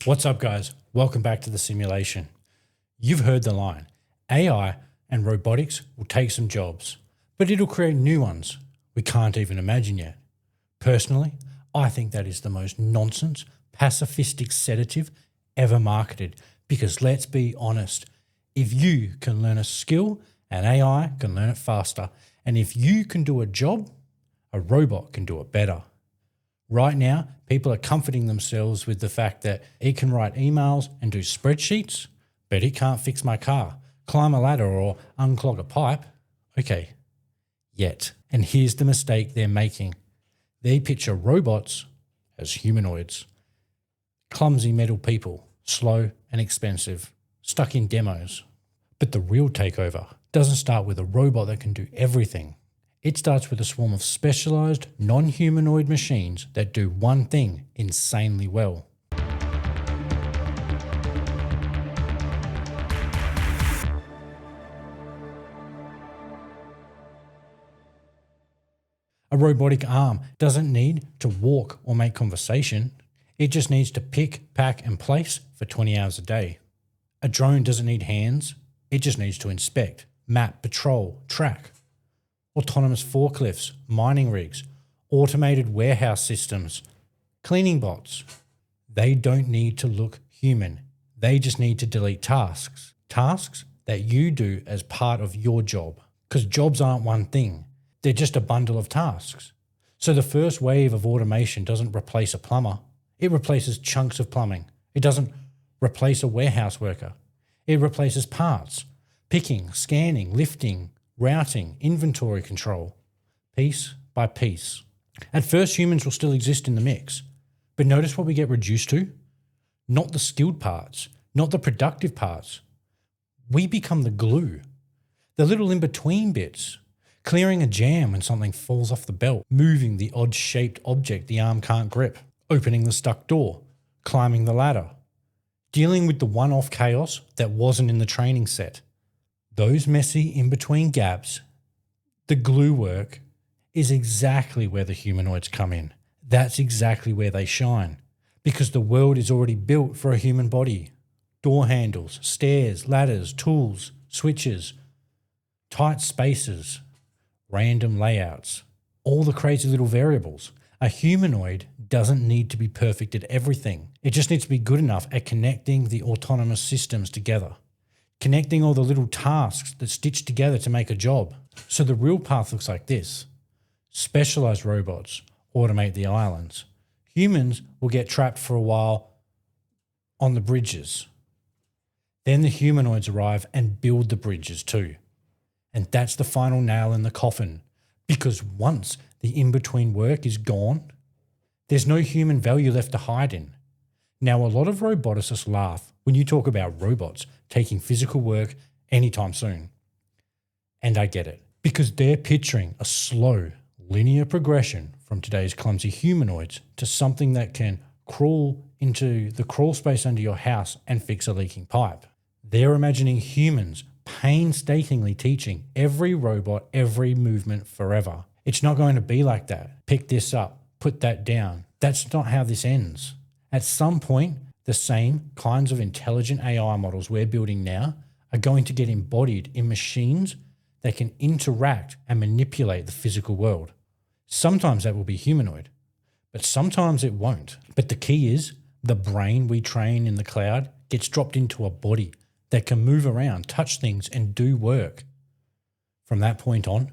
What's up, guys? Welcome back to the simulation. You've heard the line, AI and robotics will take some jobs, but it'll create new ones we can't even imagine yet. Personally, I think that is the most nonsense, pacifistic sedative ever marketed, because let's be honest, if you can learn a skill, an AI can learn it faster, and if you can do a job, a robot can do it better. Right now, people are comforting themselves with the fact that it can write emails and do spreadsheets, but it can't fix my car, climb a ladder or unclog a pipe. Okay, yet. And here's the mistake they're making. They picture robots as humanoids. Clumsy metal people, slow and expensive, stuck in demos. But the real takeover doesn't start with a robot that can do everything. It starts with a swarm of specialised, non-humanoid machines that do one thing insanely well. A robotic arm doesn't need to walk or make conversation. It just needs to pick, pack and place for 20 hours a day. A drone doesn't need hands. It just needs to inspect, map, patrol, track. Autonomous forklifts, mining rigs, automated warehouse systems, cleaning bots. They don't need to look human. They just need to delete tasks. Tasks that you do as part of your job. Because jobs aren't one thing. They're just a bundle of tasks. So the first wave of automation doesn't replace a plumber. It replaces chunks of plumbing. It doesn't replace a warehouse worker. It replaces parts, picking, scanning, lifting, routing, inventory control, piece by piece. At first, humans will still exist in the mix, but notice what we get reduced to? Not the skilled parts, not the productive parts. We become the glue, the little in-between bits, clearing a jam when something falls off the belt, moving the odd-shaped object the arm can't grip, opening the stuck door, climbing the ladder, dealing with the one-off chaos that wasn't in the training set. Those messy in-between gaps, the glue work, is exactly where the humanoids come in. That's exactly where they shine, because the world is already built for a human body. Door handles, stairs, ladders, tools, switches, tight spaces, random layouts, all the crazy little variables. A humanoid doesn't need to be perfect at everything. It just needs to be good enough at connecting the autonomous systems together. Connecting all the little tasks that stitch together to make a job. So the real path looks like this. Specialized robots automate the islands. Humans will get trapped for a while on the bridges. Then the humanoids arrive and build the bridges too. And that's the final nail in the coffin. Because once the in-between work is gone, there's no human value left to hide in. Now, a lot of roboticists laugh when you talk about robots taking physical work anytime soon. And I get it, because they're picturing a slow, linear progression from today's clumsy humanoids to something that can crawl into the crawl space under your house and fix a leaking pipe. They're imagining humans painstakingly teaching every robot every movement forever. It's not going to be like that. Pick this up, put that down. That's not how this ends. At some point, the same kinds of intelligent AI models we're building now are going to get embodied in machines that can interact and manipulate the physical world. Sometimes that will be humanoid, but sometimes it won't. But the key is the brain we train in the cloud gets dropped into a body that can move around, touch things, and do work. From that point on,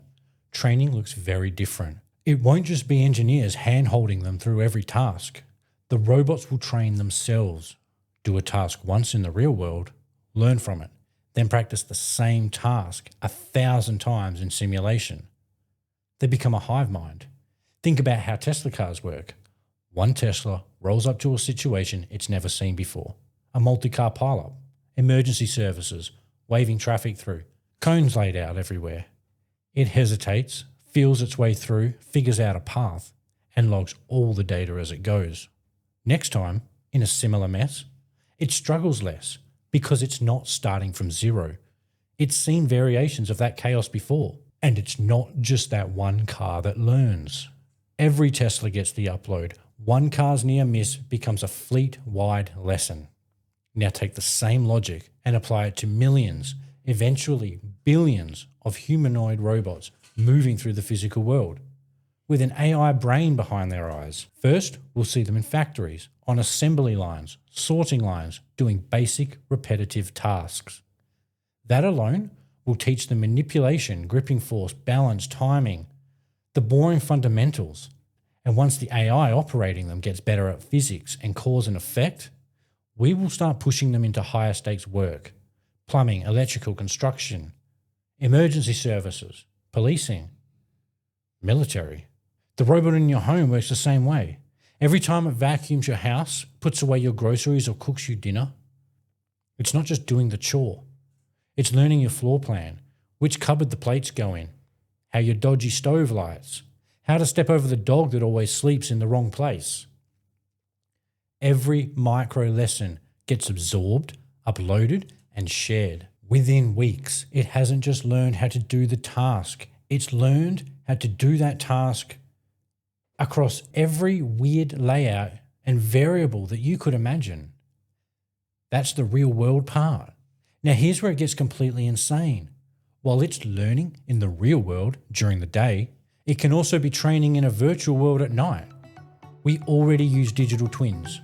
training looks very different. It won't just be engineers hand-holding them through every task. The robots will train themselves, do a task once in the real world, learn from it, then practice the same task 1,000 times in simulation. They become a hive mind. Think about how Tesla cars work. One Tesla rolls up to a situation it's never seen before. A multi-car pileup, emergency services, waving traffic through, cones laid out everywhere. It hesitates, feels its way through, figures out a path, and logs all the data as it goes. Next time, in a similar mess, it struggles less because it's not starting from zero. It's seen variations of that chaos before, and it's not just that one car that learns. Every Tesla gets the upload One car's near miss becomes a fleet-wide lesson. Now take the same logic and apply it to millions, eventually billions of humanoid robots moving through the physical world, with an AI brain behind their eyes. First, we'll see them in factories, on assembly lines, sorting lines, doing basic repetitive tasks. That alone will teach them manipulation, gripping force, balance, timing, the boring fundamentals. And once the AI operating them gets better at physics and cause and effect, we will start pushing them into higher stakes work: plumbing, electrical, construction, emergency services, policing, military. The robot in your home works the same way. Every time it vacuums your house, puts away your groceries, or cooks you dinner, it's not just doing the chore. It's learning your floor plan, which cupboard the plates go in, how your dodgy stove lights, how to step over the dog that always sleeps in the wrong place. Every micro lesson gets absorbed, uploaded, and shared. Within weeks, it hasn't just learned how to do the task. It's learned how to do that task across every weird layout and variable that you could imagine. That's the real world part. Now here's where it gets completely insane. While it's learning in the real world during the day, it can also be training in a virtual world at night. We already use digital twins.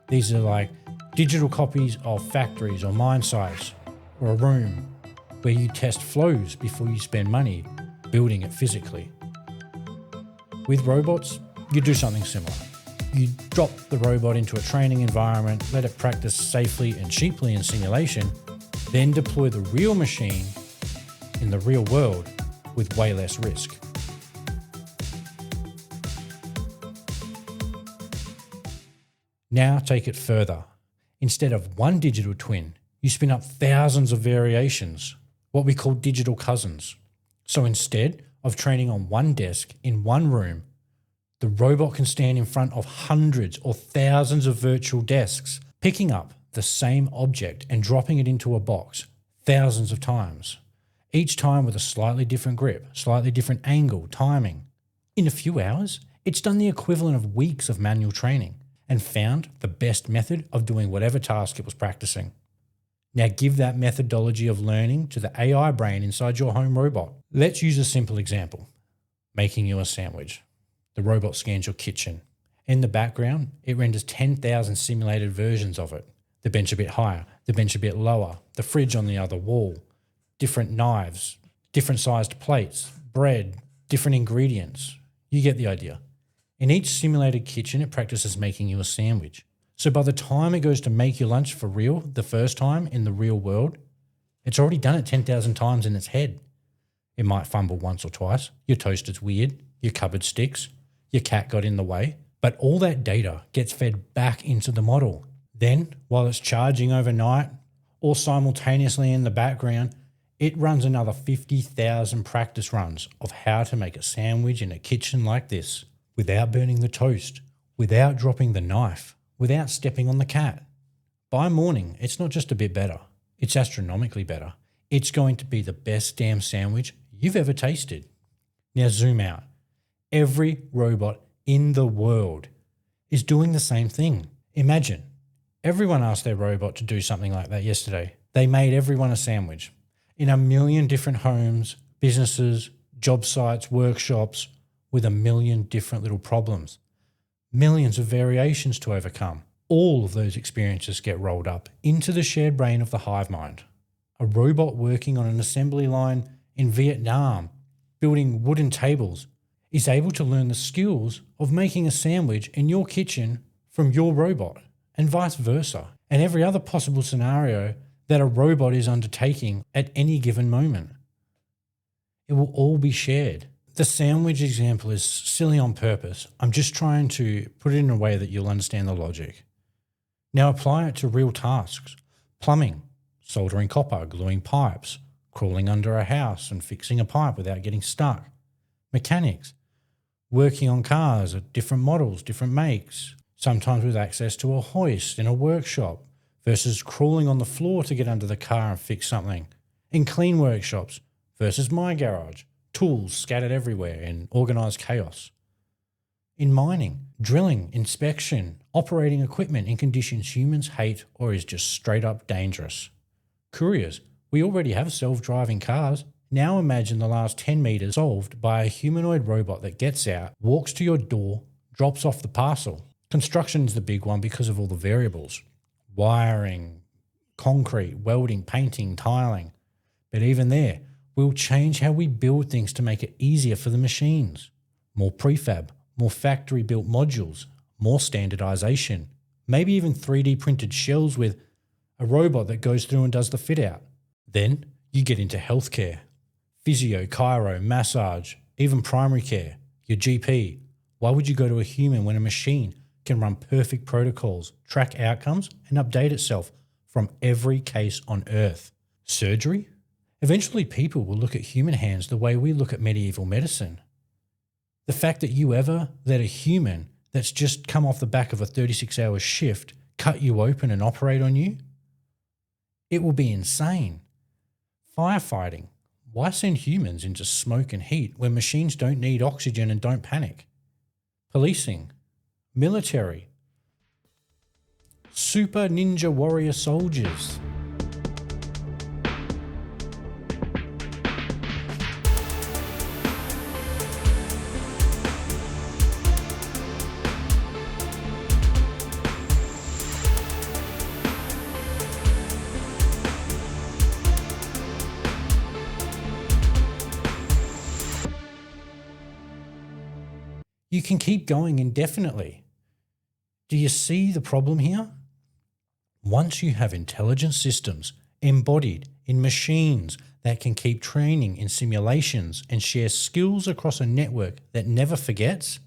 These are like digital copies of factories or mine sites, or a room where you test flows before you spend money building it physically. With robots, you do something similar. You drop the robot into a training environment, let it practice safely and cheaply in simulation, then deploy the real machine in the real world with way less risk. Now take it further. Instead of one digital twin, you spin up thousands of variations, what we call digital cousins. So instead of training on one desk in one room, the robot can stand in front of hundreds or thousands of virtual desks, picking up the same object and dropping it into a box thousands of times, each time with a slightly different grip, slightly different angle, timing. In a few hours, it's done the equivalent of weeks of manual training and found the best method of doing whatever task it was practicing. Now give that methodology of learning to the AI brain inside your home robot. Let's use a simple example. Making you a sandwich. The robot scans your kitchen. In the background, it renders 10,000 simulated versions of it. The bench a bit higher, the bench a bit lower, the fridge on the other wall, different knives, different sized plates, bread, different ingredients. You get the idea. In each simulated kitchen, it practices making you a sandwich. So by the time it goes to make your lunch for real the first time in the real world, it's already done it 10,000 times in its head. It might fumble once or twice. Your toaster's weird. Your cupboard sticks. Your cat got in the way. But all that data gets fed back into the model. Then, while it's charging overnight or simultaneously in the background, it runs another 50,000 practice runs of how to make a sandwich in a kitchen like this, without burning the toast, without dropping the knife, without stepping on the cat. By morning, it's not just a bit better. It's astronomically better. It's going to be the best damn sandwich you've ever tasted. Now zoom out. Every robot in the world is doing the same thing. Imagine, everyone asked their robot to do something like that yesterday. They made everyone a sandwich. In a million different homes, businesses, job sites, workshops, with a million different little problems. Millions of variations to overcome. All of those experiences get rolled up into the shared brain of the hive mind. A robot working on an assembly line in Vietnam, building wooden tables, is able to learn the skills of making a sandwich in your kitchen from your robot, and vice versa, and every other possible scenario that a robot is undertaking at any given moment. It will all be shared. The sandwich example is silly on purpose. I'm just trying to put it in a way that you'll understand the logic. Now apply it to real tasks. Plumbing, soldering copper, gluing pipes, crawling under a house and fixing a pipe without getting stuck. Mechanics, working on cars at different models, different makes, sometimes with access to a hoist in a workshop, versus crawling on the floor to get under the car and fix something. In clean workshops versus my garage, tools scattered everywhere in organised chaos. in mining, drilling, inspection, operating equipment in conditions humans hate or is just straight up dangerous. Couriers, we already have self-driving cars. Now imagine the last 10 meters solved by a humanoid robot that gets out, walks to your door, drops off the parcel. Construction is the big one because of all the variables. Wiring, concrete, welding, painting, tiling. But even there, we'll change how we build things to make it easier for the machines. More prefab, more factory-built modules, more standardization, maybe even 3D printed shells with a robot that goes through and does the fit-out. Then you get into healthcare. Physio, chiro, massage, even primary care, your GP. Why would you go to a human when a machine can run perfect protocols, track outcomes, and update itself from every case on Earth? Surgery? Eventually people will look at human hands the way we look at medieval medicine. The fact that you ever let a human that's just come off the back of a 36-hour shift cut you open and operate on you? It will be insane. Firefighting. Why send humans into smoke and heat when machines don't need oxygen and don't panic? Policing. Military. Super ninja warrior soldiers. You can keep going indefinitely. Do you see the problem here? Once you have intelligent systems embodied in machines that can keep training in simulations and share skills across a network that never forgets,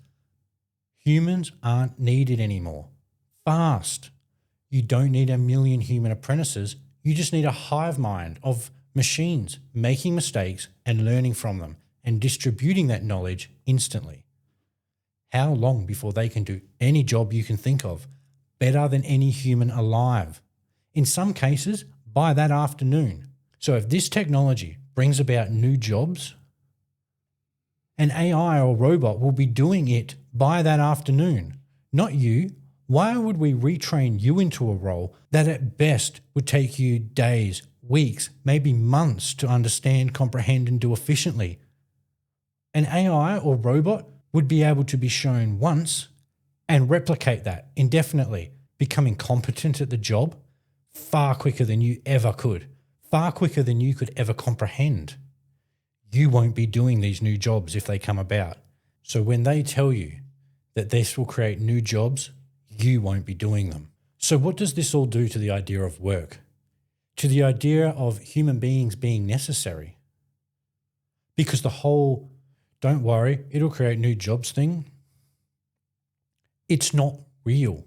humans aren't needed anymore. Fast. You don't need a million human apprentices. You just need a hive mind of machines making mistakes and learning from them and distributing that knowledge instantly. How long before they can do any job you can think of, better than any human alive? In some cases, by that afternoon. So if this technology brings about new jobs, an AI or robot will be doing it by that afternoon, not you. Why would we retrain you into a role that at best would take you days, weeks, maybe months to understand, comprehend, and do efficiently? An AI or robot would be able to be shown once and replicate that indefinitely, becoming competent at the job far quicker than you ever could, far quicker than you could ever comprehend. You won't be doing these new jobs if they come about. So when they tell you that this will create new jobs, you won't be doing them. So what does this all do to the idea of work? To the idea of human beings being necessary? Because the whole "don't worry, it'll create new jobs" thing, it's not real.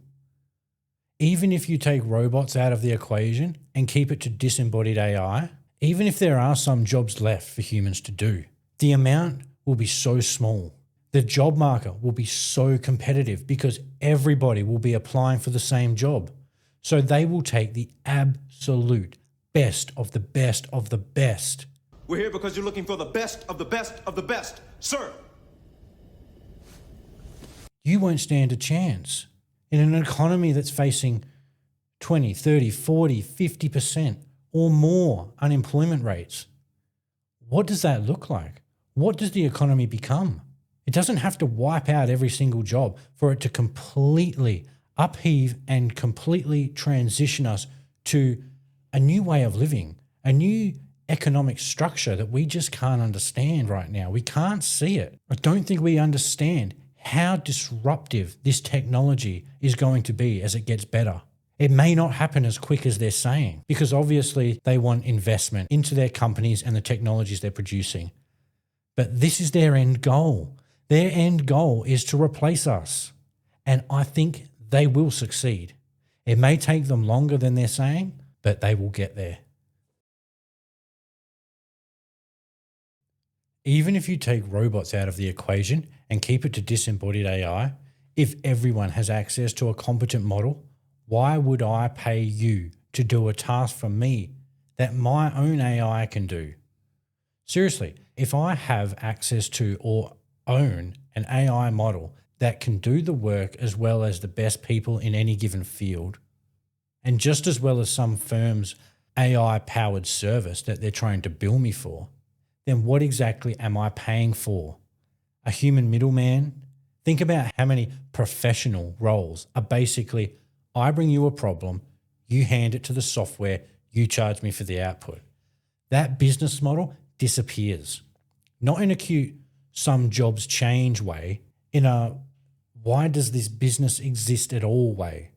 Even if you take robots out of the equation and keep it to disembodied AI, even if there are some jobs left for humans to do, the amount will be so small. The job market will be so competitive because everybody will be applying for the same job. So they will take the absolute best of the best of the best. We're here because you're looking for the best of the best of the best, sir. You won't stand a chance. In an economy that's facing 20, 30, 40, 50% or more unemployment rates, what does that look like? What does the economy become? It doesn't have to wipe out every single job for it to completely upheave and completely transition us to a new way of living, a new economic structure that we just can't understand right now. We can't see it. I don't think we understand how disruptive this technology is going to be as it gets better. It may not happen as quick as they're saying because obviously they want investment into their companies and the technologies they're producing. But this is their end goal. Their end goal is to replace us. And I think they will succeed. It may take them longer than they're saying, but they will get there. Even if you take robots out of the equation and keep it to disembodied AI, if everyone has access to a competent model, why would I pay you to do a task for me that my own AI can do? Seriously, if I have access to or own an AI model that can do the work as well as the best people in any given field, and just as well as some firms' AI-powered service that they're trying to bill me for, then what exactly am I paying for? A human middleman? Think about how many professional roles are basically, I bring you a problem, you hand it to the software, you charge me for the output. That business model disappears. Not in a cute, some jobs change way, in a why does this business exist at all way.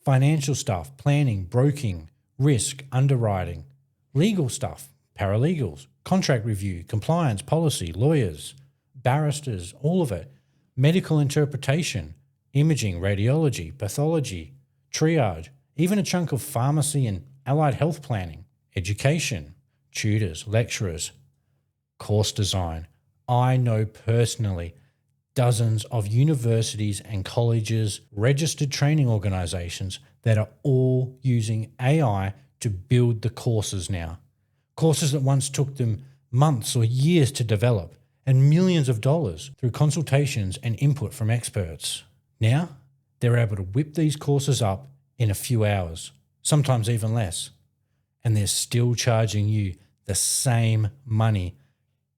Financial stuff, planning, broking, risk, underwriting, legal stuff, paralegals, contract review, compliance, policy, lawyers, barristers, all of it, medical interpretation, imaging, radiology, pathology, triage, even a chunk of pharmacy and allied health planning, education, tutors, lecturers, course design. I know personally dozens of universities and colleges, registered training organizations that are all using AI to build the courses now. Courses that once took them months or years to develop and millions of dollars through consultations and input from experts. Now, they're able to whip these courses up in a few hours, sometimes even less, and they're still charging you the same money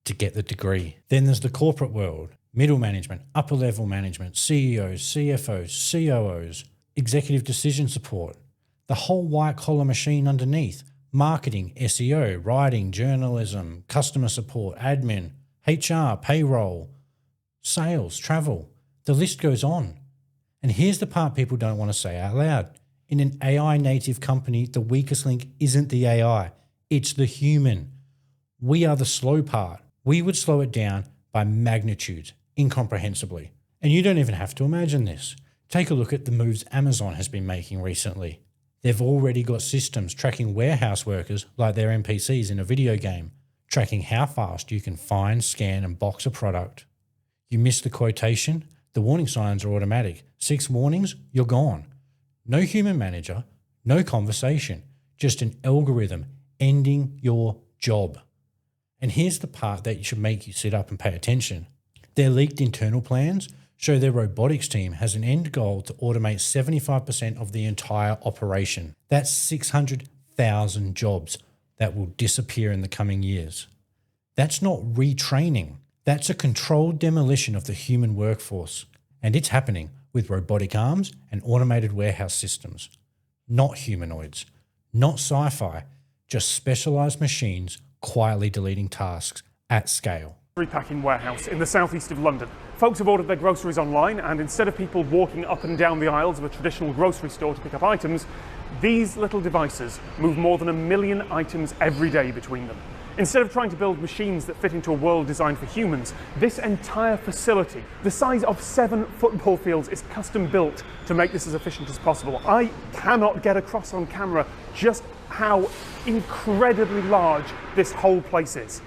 to get the degree. Then there's the corporate world, middle management, upper level management, CEOs, CFOs, COOs, executive decision support, the whole white collar machine underneath, marketing, SEO, writing, journalism, customer support, admin, HR, payroll, sales, travel. The list goes on. And here's the part people don't want to say out loud. In an AI native company, the weakest link isn't the AI, it's the human. We are the slow part. We would slow it down by magnitudes, incomprehensibly. And you don't even have to imagine this. Take a look at the moves Amazon has been making recently. They've already got systems tracking warehouse workers like they're NPCs in a video game, tracking how fast you can find, scan, and box a product. You miss the quotation, the warning signs are automatic. 6 warnings, you're gone. No human manager, no conversation, just an algorithm ending your job. And here's the part that should make you sit up and pay attention. Their leaked internal plans show their robotics team has an end goal to automate 75% of the entire operation. That's 600,000 jobs that will disappear in the coming years. That's not retraining. That's a controlled demolition of the human workforce. And it's happening with robotic arms and automated warehouse systems. Not humanoids, not sci-fi, just specialized machines quietly deleting tasks at scale. Repacking warehouse in the southeast of London. Folks have ordered their groceries online, and instead of people walking up and down the aisles of a traditional grocery store to pick up items, these little devices move more than 1 million items every day between them. Instead of trying to build machines that fit into a world designed for humans, this entire facility, the size of 7 football fields, is custom built to make this as efficient as possible. I cannot get across on camera just how incredibly large this whole place is.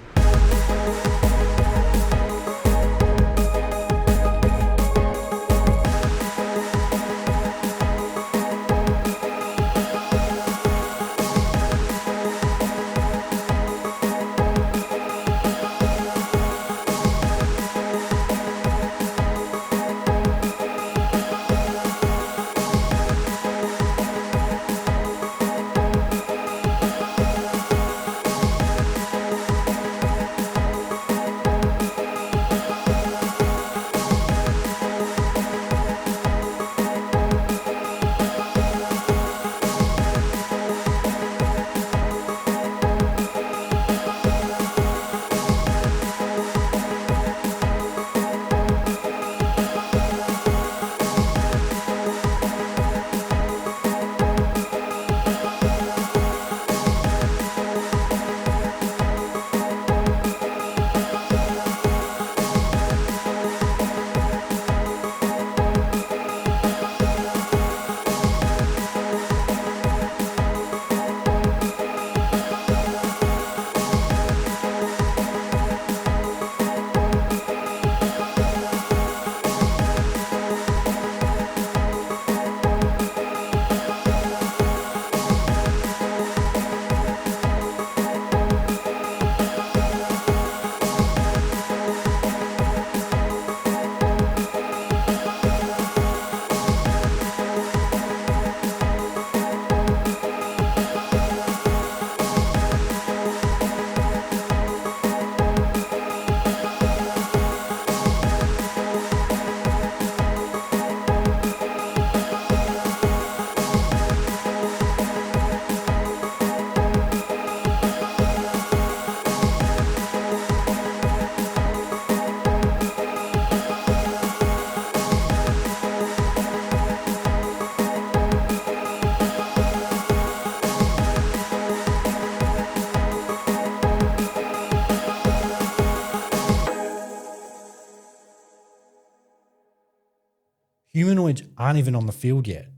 Humanoids aren't even on the field yet.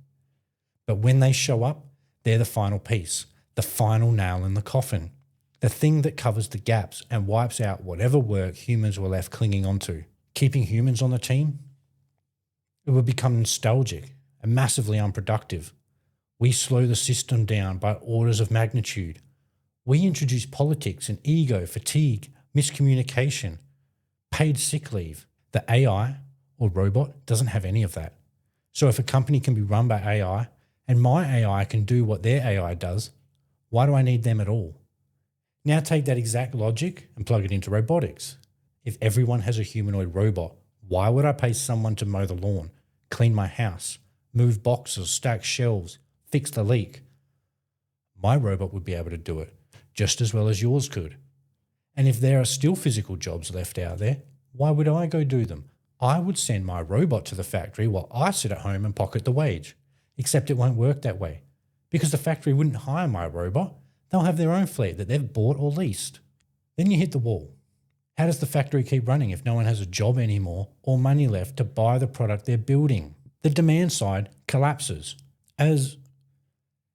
But when they show up, they're the final piece, the final nail in the coffin, the thing that covers the gaps and wipes out whatever work humans were left clinging onto. Keeping humans on the team? It would become nostalgic and massively unproductive. We slow the system down by orders of magnitude. We introduce politics and ego, fatigue, miscommunication, paid sick leave. The AI or robot doesn't have any of that. So if a company can be run by AI and my AI can do what their AI does, why do I need them at all? Now take that exact logic and plug it into robotics. If everyone has a humanoid robot, why would I pay someone to mow the lawn, clean my house, move boxes, stack shelves, fix the leak? My robot would be able to do it just as well as yours could. And if there are still physical jobs left out there, why would I go do them? I would send my robot to the factory while I sit at home and pocket the wage. Except it won't work that way, because the factory wouldn't hire my robot. They'll have their own fleet that they've bought or leased. Then you hit the wall. How does the factory keep running if no one has a job anymore or money left to buy the product they're building? The demand side collapses. As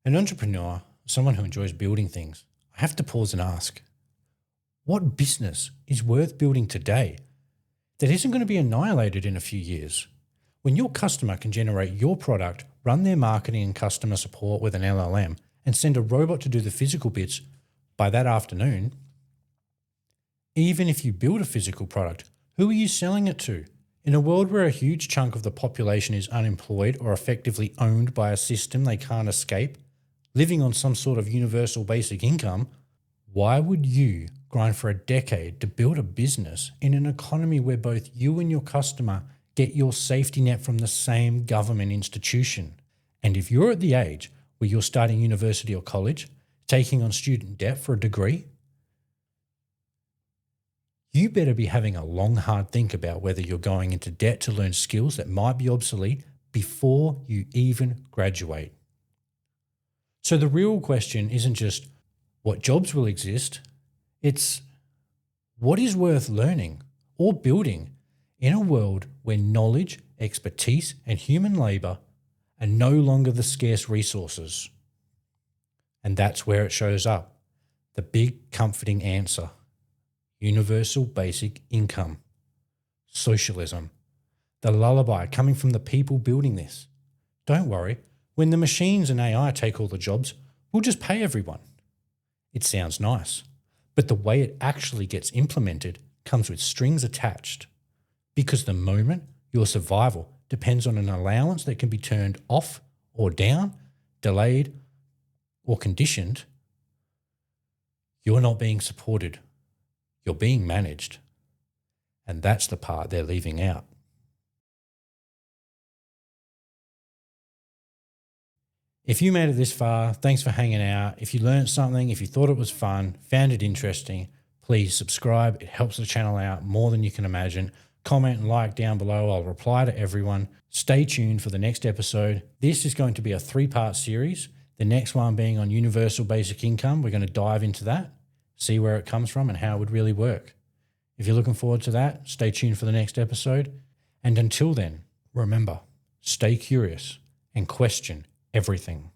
an entrepreneur, someone who enjoys building things, I have to pause and ask, what business is worth building today that isn't going to be annihilated in a few years? When your customer can generate your product, run their marketing and customer support with an LLM, and send a robot to do the physical bits by that afternoon, even if you build a physical product, who are you selling it to? In a world where a huge chunk of the population is unemployed or effectively owned by a system they can't escape, living on some sort of universal basic income, why would you grind for a decade to build a business in an economy where both you and your customer get your safety net from the same government institution? And if you're at the age where you're starting university or college, taking on student debt for a degree, you better be having a long, hard think about whether you're going into debt to learn skills that might be obsolete before you even graduate. So the real question isn't just what jobs will exist, it's what is worth learning or building in a world where knowledge, expertise, and human labour are no longer the scarce resources. And that's where it shows up, the big comforting answer: universal basic income, socialism, the lullaby coming from the people building this. Don't worry, when the machines and AI take all the jobs, we'll just pay everyone. It sounds nice, but the way it actually gets implemented comes with strings attached, because the moment your survival depends on an allowance that can be turned off or down, delayed or conditioned, you're not being supported. You're being managed. And that's the part they're leaving out. If you made it this far, thanks for hanging out. If you learned something, if you thought it was fun, found it interesting, please subscribe. It helps the channel out more than you can imagine. Comment and like down below. I'll reply to everyone. Stay tuned for the next episode. This is going to be a 3-part series. The next one being on universal basic income. We're going to dive into that, see where it comes from and how it would really work. If you're looking forward to that, stay tuned for the next episode. And until then, remember, stay curious and question everything.